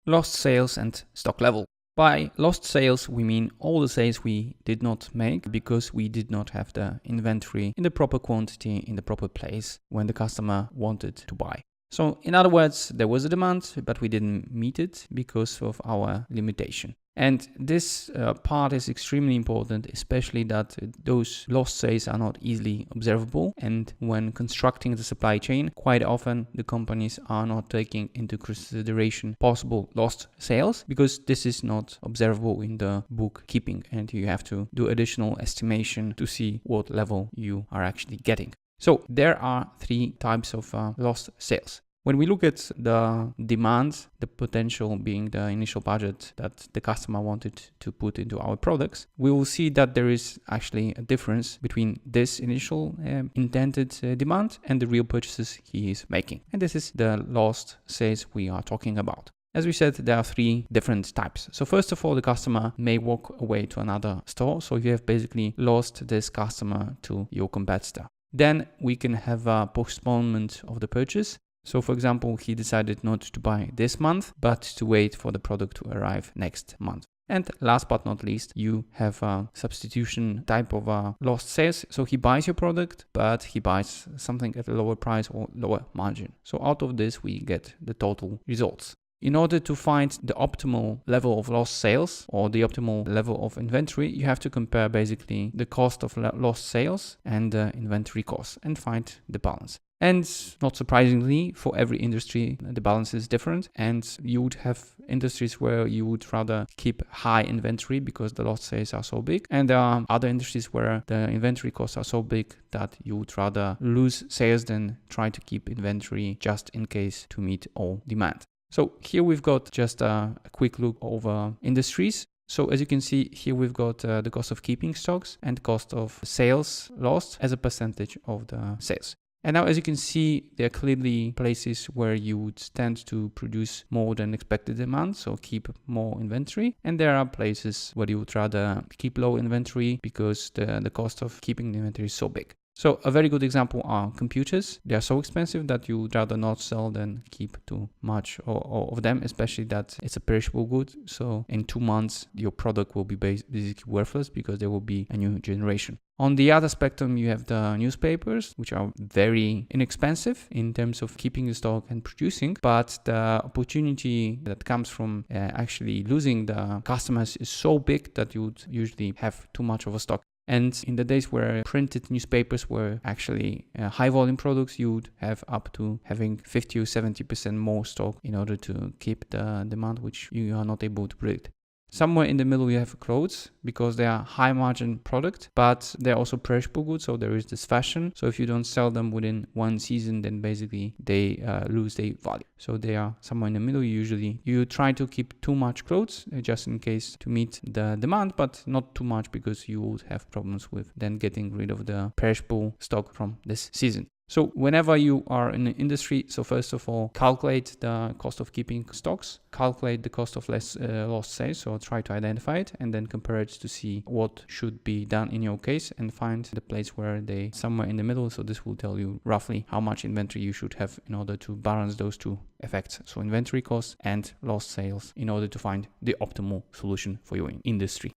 Lost sales and stock level. By lost sales, we mean all the sales we did not make because we did not have the inventory in the proper quantity in the proper place when the customer wanted to buy. So in other words, there was a demand, but we didn't meet it because of our limitation. And this part is extremely important, especially that those lost sales are not easily observable. And when constructing the supply chain, quite often the companies are not taking into consideration possible lost sales because this is not observable in the bookkeeping and you have to do additional estimation to see what level you are actually getting. So there are three types of lost sales. When we look at the demand, the potential being the initial budget that the customer wanted to put into our products, we will see that there is actually a difference between this initial intended demand and the real purchases he is making. And this is the lost sales we are talking about. As we said, there are three different types. So first of all, the customer may walk away to another store. So you have basically lost this customer to your competitor. Then we can have a postponement of the purchase. So for example, he decided not to buy this month, but to wait for the product to arrive next month. And last but not least, you have a substitution type of lost sales. So he buys your product, but he buys something at a lower price or lower margin. So out of this, we get the total results. In order to find the optimal level of lost sales or the optimal level of inventory, you have to compare basically the cost of lost sales and the inventory cost and find the balance. And not surprisingly, for every industry, the balance is different. And you would have industries where you would rather keep high inventory because the lost sales are so big. And there are other industries where the inventory costs are so big that you would rather lose sales than try to keep inventory just in case to meet all demand. So here we've got just a quick look over industries. So as you can see here, we've got the cost of keeping stocks and cost of sales lost as a percentage of the sales. And now, as you can see, there are clearly places where you would tend to produce more than expected demand, so keep more inventory. And there are places where you would rather keep low inventory because the cost of keeping the inventory is so big. So a very good example are computers. They are so expensive that you would rather not sell than keep too much of them, especially that it's a perishable good. So in 2 months, your product will be basically worthless because there will be a new generation. On the other spectrum, you have the newspapers, which are very inexpensive in terms of keeping the stock and producing, but the opportunity that comes from actually losing the customers is so big that you would usually have too much of a stock. And in the days where printed newspapers were actually high volume products, you would have up to having 50 or 70% more stock in order to keep the demand, which you are not able to predict. Somewhere in the middle, you have clothes because they are high margin product, but they're also perishable goods. So there is this fashion. So if you don't sell them within 1 season, then basically they lose their value. So they are somewhere in the middle. Usually you try to keep too much clothes just in case to meet the demand, but not too much because you would have problems with then getting rid of the perishable stock from this season. So whenever you are in an industry, so first of all, calculate the cost of keeping stocks, calculate the cost of lost sales, so try to identify it and then compare it to see what should be done in your case and find the place where they somewhere in the middle. So this will tell you roughly how much inventory you should have in order to balance those two effects. So inventory costs and lost sales in order to find the optimal solution for your industry.